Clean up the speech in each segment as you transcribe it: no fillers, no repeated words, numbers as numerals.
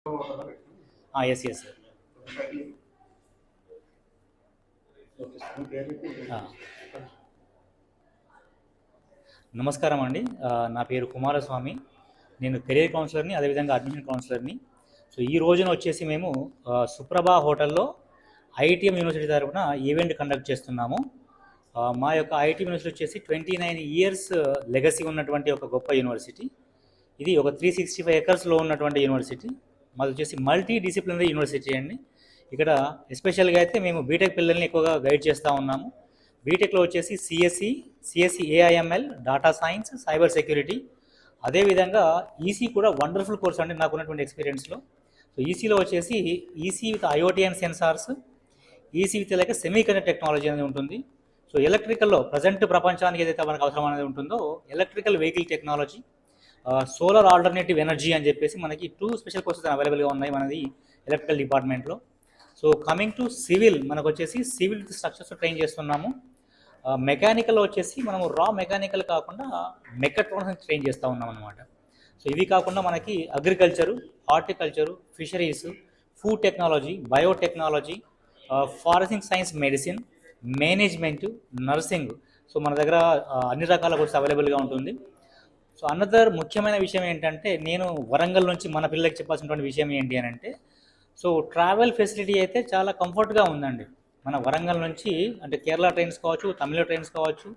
Yes yes sir. నమస్కారం అండి. నా పేరు కుమారస్వామి. నేను కెరీర్ కౌన్సిలర్ని, అదేవిధంగా అడ్మిషన్ కౌన్సిలర్ని. సో ఈ రోజున వచ్చేసి మేము సుప్రభా హోటల్లో ఐఐటిఎం యూనివర్సిటీ తరఫున ఈవెంట్ కండక్ట్ చేస్తున్నాము. మా యొక్క ఐఐటిఎం యూనివర్సిటీ వచ్చేసి 29 ఇయర్స్ లెగసీ ఉన్నటువంటి ఒక గొప్ప యూనివర్సిటీ. ఇది ఒక 365 ఎకర్స్లో ఉన్నటువంటి యూనివర్సిటీ. మాది వచ్చేసి మల్టీ డిసిప్లినరీ యూనివర్సిటీ అండి. ఇక్కడ ఎస్పెషల్గా అయితే మేము బీటెక్ పిల్లల్ని ఎక్కువగా గైడ్ చేస్తూ ఉన్నాము. బీటెక్లో వచ్చేసి CSC AIML, data science, cyber security. అదేవిధంగా ఈసీ కూడా వండర్ఫుల్ కోర్స్ అండి నాకు ఉన్నటువంటి ఎక్స్పీరియన్స్లో. సో ఈసీలో వచ్చేసి EC with IOT and sensors, EC with like semiconductor technology అనేది ఉంటుంది. సో ఎలక్ట్రికల్లో ప్రజెంట్ ప్రపంచానికి ఏదైతే మనకు అవసరం అనేది ఉంటుందో electrical vehicle technology, solar alternative energy అని చెప్పేసి మనకి 2 స్పెషల్ కోర్సెస్ అవైలబుల్గా ఉన్నాయి మనది ఎలక్ట్రికల్ డిపార్ట్మెంట్లో. సో కమింగ్ టు సివిల్, మనకు వచ్చేసి సివిల్ స్ట్రక్చర్స్ ట్రైన్ చేస్తున్నాము. మెకానికల్లో వచ్చేసి మనము రా మెకానికల్ కాకుండా మెకాట్రానిక్స్ ట్రైన్ చేస్తూ ఉన్నాం అనమాట. సో ఇవి కాకుండా మనకి agriculture, horticulture, fisheries, food technology, biotechnology, forensic science, medicine, management, nursing. So మన దగ్గర అన్ని రకాల కోర్స్ అవైలబుల్గా ఉంటుంది. సో అనదర్ ముఖ్యమైన విషయం ఏంటంటే, నేను వరంగల్ నుంచి మన పిల్లలకి చెప్పాల్సినటువంటి విషయం ఏంటి అని అంటే, సో ట్రావెల్ ఫెసిలిటీ అయితే చాలా కంఫర్ట్గా ఉందండి. మన వరంగల్ నుంచి అంటే కేరళ ట్రైన్స్ కావచ్చు, తమిళ ట్రైన్స్ కావచ్చు,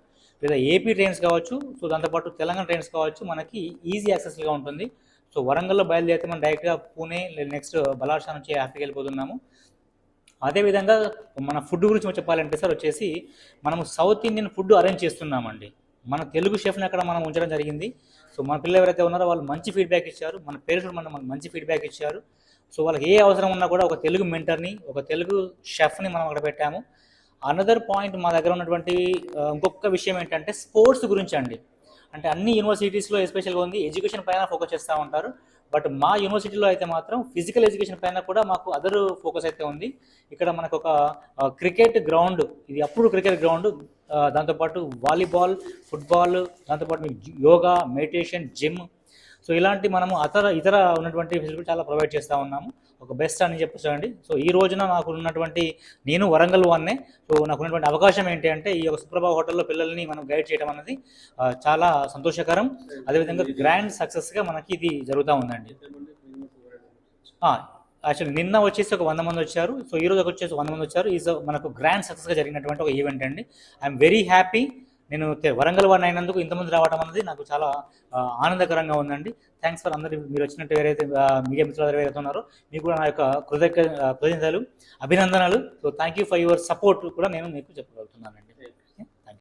లేదా ఏపీ ట్రైన్స్ కావచ్చు, సో దాంతోపాటు తెలంగాణ ట్రైన్స్ కావచ్చు, మనకి ఈజీ యాక్సెస్గా ఉంటుంది. సో వరంగల్లో బయలుదేరితే మనం డైరెక్ట్గా పూణే, నెక్స్ట్ బలార్షా నుంచి హ్యాపీగా వెళ్ళిపోతున్నాము. అదేవిధంగా మన ఫుడ్ గురించి చెప్పాలంటే సార్ వచ్చేసి మనము సౌత్ ఇండియన్ ఫుడ్ అరేంజ్ చేస్తున్నామండి. మన తెలుగు షెఫ్ని అక్కడ మనం ఉంచడం జరిగింది. సో మన పిల్లలు ఎవరైతే ఉన్నారో వాళ్ళు మంచి ఫీడ్బ్యాక్ ఇచ్చారు, మన పేరెంట్స్ మనకు మంచి ఫీడ్బ్యాక్ ఇచ్చారు. సో వాళ్ళకి ఏ అవసరం ఉన్నా కూడా ఒక తెలుగు మెంటర్ని, ఒక తెలుగు షెఫ్ని మనం అక్కడ పెట్టాము. అనదర్ పాయింట్ మా దగ్గర ఉన్నటువంటి ఇంకొక విషయం ఏంటంటే స్పోర్ట్స్ గురించి అండి. అంటే అన్ని యూనివర్సిటీస్లో ఎస్పెషల్గా ఉంది ఎడ్యుకేషన్ పైన ఫోకస్ చేస్తూ ఉంటారు. బట్ మా యూనివర్సిటీలో అయితే మాత్రం ఫిజికల్ ఎడ్యుకేషన్ పైన కూడా మాకు అదర్ ఫోకస్ అయితే ఉంది. ఇక్కడ మనకు ఒక క్రికెట్ గ్రౌండ్, ఇది అప్పుడు క్రికెట్ గ్రౌండ్, దాంతోపాటు వాలీబాల్, ఫుట్బాల్, దాంతోపాటు యోగా, మెడిటేషన్, జిమ్. సో ఇలాంటి మనము ఇతర ఉన్నటువంటి ఫెసిలిటీ చాలా ప్రొవైడ్ చేస్తూ ఉన్నాము. ఒక బెస్ట్ అని చెప్పొచ్చండి. సో ఈ రోజున నాకు ఉన్నటువంటి, నేను వరంగల్ వాన్నే, సో నాకు ఉన్నటువంటి అవకాశం ఏంటి అంటే ఈ యొక్క సుప్రభా హోటల్లో పిల్లల్ని మనం గైడ్ చేయడం అనేది చాలా సంతోషకరం. అదేవిధంగా గ్రాండ్ సక్సెస్గా మనకి ఇది జరుగుతూ ఉందండి. యాక్చువల్లీ నిన్న వచ్చేసి ఒక 100 మంది వచ్చారు. సో ఈ రోజు వచ్చేసి 100 మంది వచ్చారు. ఈజ్ మనకు గ్రాండ్ సక్సెస్గా జరిగినటువంటి ఒక ఈవెంట్ అండి. I'm very happy. నేను వరంగల్ వాడిని అయినందుకు ఇంతమంది రావడం అనేది నాకు చాలా ఆనందకరంగా ఉందండి. థ్యాంక్స్ ఫర్ అందరు మీరు వచ్చినట్టు ఎవరైతే మీడియా మిత్రులు ఎవరైతే ఉన్నారో మీకు కూడా నా యొక్క కృతజ్ఞతలు, అభినందనలు. So thank you for your support కూడా నేను మీకు చెప్పగలుగుతున్నానండి.